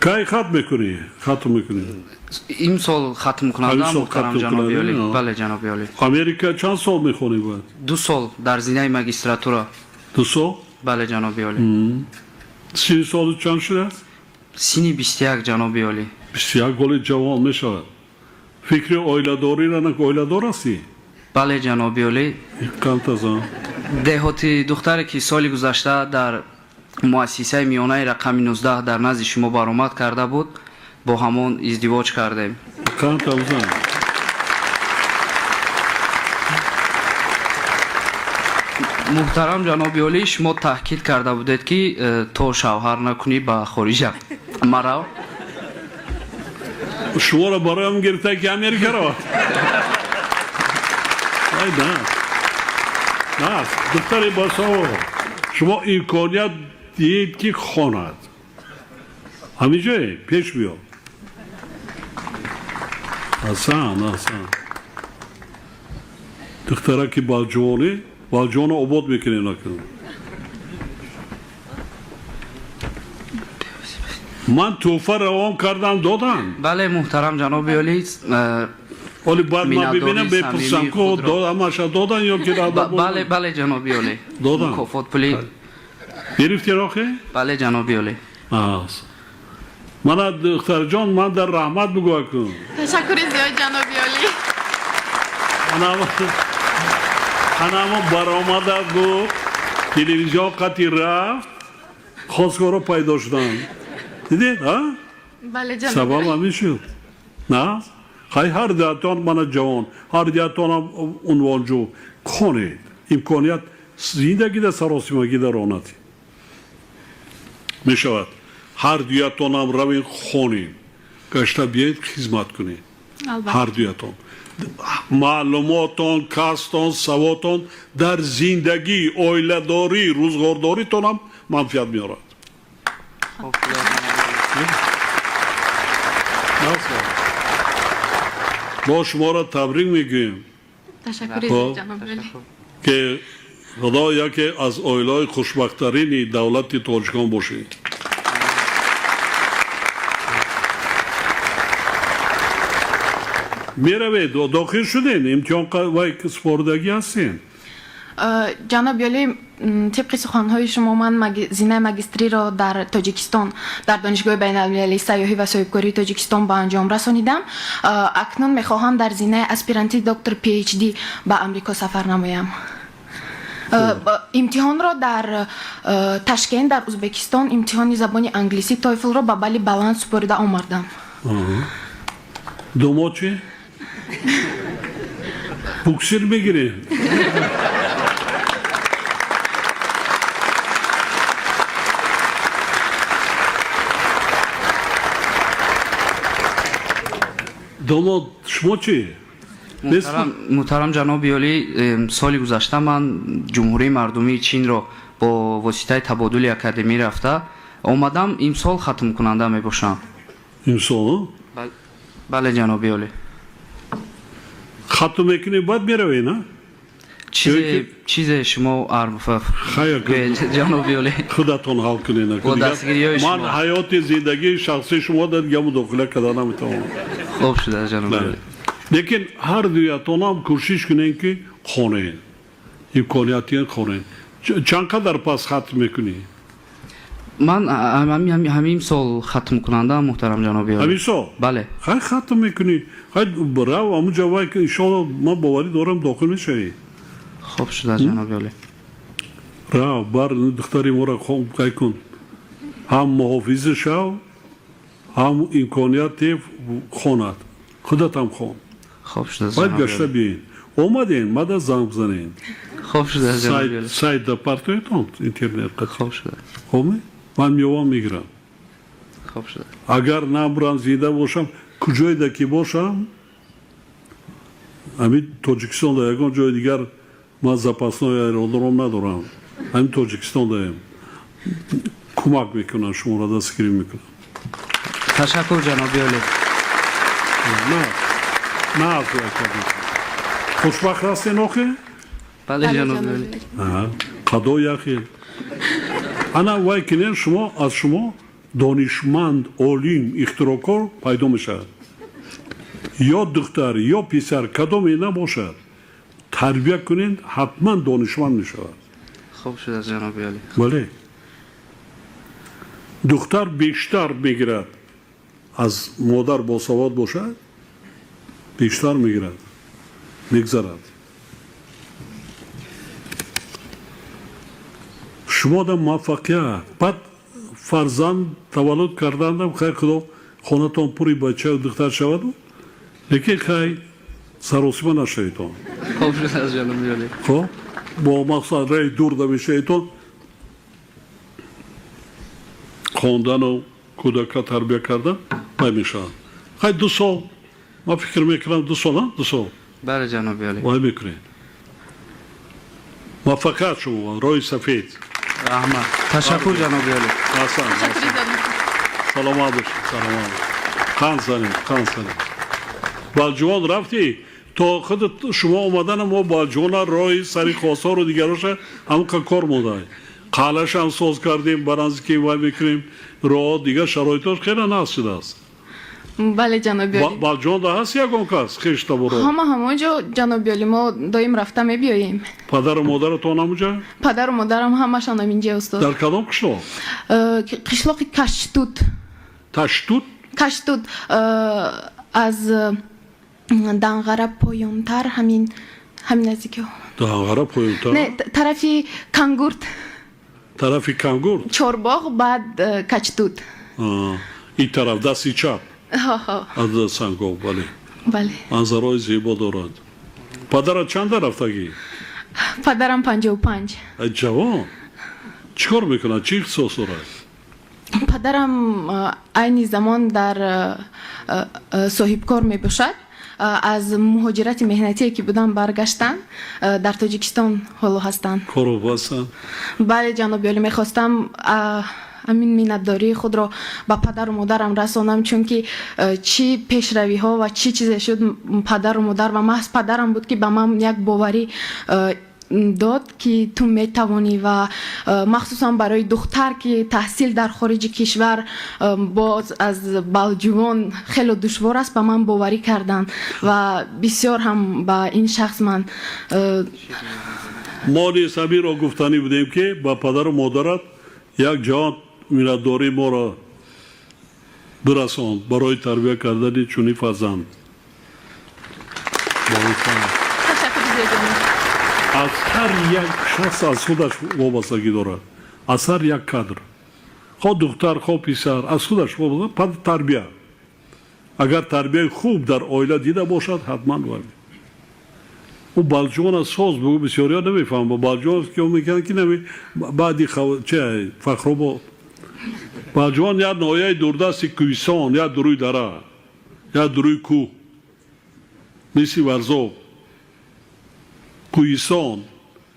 کی ختم میکنی؟ ختم میکنی؟ این سال ختم کنندم محترم جنابی عالی. بله جنابی عالی. امریکا چند سال میخونی باید؟ 2 سال در زینه ماجستراتورا. 2 سال؟ بله جنابی عالی. سینی سال چند شده؟ سینی 21 جنابی عالی. 21 گل جوان میشود. فکر اویلادوری را نک اویلادور هستی؟ بله جنابی عالی. کانتازان. دهاتی دختری که سالی گذشته در مؤسسه میانه رقم 19 در نزد شما برآمد کرده بود با همون ازدواج کردیم. کانتازان. محترم جنابی عالی شما تاکید کرده بودید که تو شوهر نکنی با خارج مرا. شما را برایم گرفته که امریکا را. نه دختری باسا شما امکانیت دید که خواند همینجا پیش بیا آسان دختره که با جوان عباد میکنه نکنه من توفه روان کردم دادم بله محترم جنابی عالی ولی بعد ما ببینم بپرسم که دادن یا که بله بله جنابی عالی دادن مکافات پولی گرفتی راخه؟ بله جنابی عالی من دختر جان من در رحمت بگوه کن تشکر زیاد جنابی عالی اما برآمده بود تلویزیون قطعی رفت خواستگاه رو پیدا شدن دیدید ها؟ بله جنابی سبب همین شد نه؟ خیلی هر دیتان من جوان هر دیتان هم عنوانجو کنید امکانیت زندگی در سراسیمگی در آناتی می شود هر دیتان هم روین خونید گشته بیایید خدمت کنید هر دیتان معلوماتان کاستان سواتان در زندگی اویله‌داری روزگارداری تان هم منفیت میارد با شما را تبریک میگیم تشکر زیاد جنابی عالی که خدا یکی از اویلای خوشبخترین دولت تاجیکستان باشید میروید داخل شدین امتحان وای سپردگی هستین جناب عالی طبق سخنهای شما من زینه ماجستری را در تاجیکستان در دانشگاه بین‌المللی سیاحی و صاحبکاری تاجیکستان به انجام رسانیدم اکنون میخواهم در زینه اسپیرانتی دکتر پی اچ دی به امریکا سفر نمایم امتحان را در تاشکند در ازبکستان امتحان زبان انگلیسی تویفل را به بال بلند سپرده آوردم دومو چی؟ بوکسیر بگیری دومو شما چی؟ محترم جنابی عالی سالی گذشته من جمهوری مردمی چین را با واسطه تبادل اکادمی رفته آمدم امسال ختم کننده می باشم امسال؟ بله جنابی عالی ختم میکنی باید میروی نه؟ چیز شما عرف جنابی عالی خودتون حال کنی نکنی من حیات زندگی شخصی شما در دیگه مداخله کردن نمیتونم خوب شده جنابی عالی لیکن هر دویتون هم کوشش کنین که خونین امکانیتی خونین چند قدر پس ختم میکنی؟ من همین سال ختم کننده محترم جنابی عالی همین سال؟ بله خیلی ختم میکنی خیلی براو همون جوایی که انشاءالله من باوری دارم داخل میشوی خوب شده جنابی عالی راو بر دختری مورا خون کن هم محافظ شو هم امکانیت خوند خودت هم خون خوب شده باید گشته بیاین اومدین مده زنگ بزنین خوب شده جنابی عالی سایت دپارتمنت اینترنت خوب شده خوبه من میوام میگیرم خوب شده اگر نبرم زیده باشم کجای دکی باشم همین تاجیکستان در یکان جای دیگر من زپاسنای ایرودروم ندارم همین تاجیکستان دارم کمک میکنن شما را دستگیری میکنن تشکر جنابی عالی نه افزای کردیم خوشبخت هستین آخه؟ بله جنابی عالی قضا یخی انا وای کنین شما از شما دانشمند عالم اختراعکار پیدا میشد یا دختر یا پسر کدومی نباشد تربیت کنین حتما دانشمند میشود خوب شد از جناب عالی. بله دختر بیشتر میگیرد از مادر باسواد باشد بیشتر میگیرد میگذرد شما در موفقیت بعد فرزند تولد کردندم خیر خدا خانتان پوری بچه و دختر شود لیکن خیر سراسیمه نشویتان خوب شد از جناب عالی. خب با مقصد رای دور دمیشیتان خواندن و کودک تربیه کردن نمیشن خیلی 2 سال ما فکر میکنم 2 سال نه 2 سال بله جناب عالی. وای میکنین موفقیت شما رای سفید رحمت تشکر جناب عالی. حسن سلامت باشید سلامت خان زنیم بالجوان رفتی تا خود شما اومدن ما بالجوان رای سری خواستا رو دیگراش هم کار مونده قالش هم ساز کردیم برانزی که وای میکنیم راه دیگه شرایطش خیلی نقص شده است بله جناب عالی. بالجوان ده هست یکون کس خیشتا برو همونجا جناب عالی ما دایم رفته میبیاییم. پدر و مادرتون همونجا؟ پدر و مادرم همشان اینجا استاد. در کدام قشلاق؟ قشلاق کشتود. تشتود؟ کشتود از دنغره پایانتر همین نزدیکی. دنغره پایانتر؟ نه طرفی کانگورت. طرفی کانگورت؟ چورباغ بعد کشتود. این طرف دستی چپ؟ از سنگو بله. بله. منظرهای زیبا دارد. پدرت چند رفتگی؟ پدرم 55. جوان چیکار میکنه؟ چی اختصاص دارد؟ پدرم این زمان در صاحبکار می باشد. از مهاجرت مهنتی که بودن برگشتن در تاجیکستان حالا هستند. کارو بستن؟ بله جناب عالی میخواستم همین مینتداری خود را با پدر و مادرم رسانم چون که چی پیشروی ها و چی چیز شد پدر و مادر و محض پدرم بود که به من یک باوری داد که تو میتوانی و مخصوصا برای دختر که تحصیل در خارج کشور باز از بالجوان خیلی دشوار است به من باوری کردن و بسیار هم با این شخص من ما نیز همین را گفتنی بودیم که با پدر و مادرت یک جهان مینتداری ما را برساند برای تربیت کردن چونی فرزند از هر یک شخص از خودش وابستگی دارد از هر یک کادر خواه دختر خواه پسر از خودش وابستگی پس تربیت اگر تربیت خوب در عائله دیده باشد حتما وارد او بالجوان ساز بگو بسیاری ها نمیفهم با بالجوان که اون میکنن که نمی بعدی چه فخرو با بالجوان یا نوعی دوردست کویسان یا دروی دره یا دروی کو میسی ورزو کویسان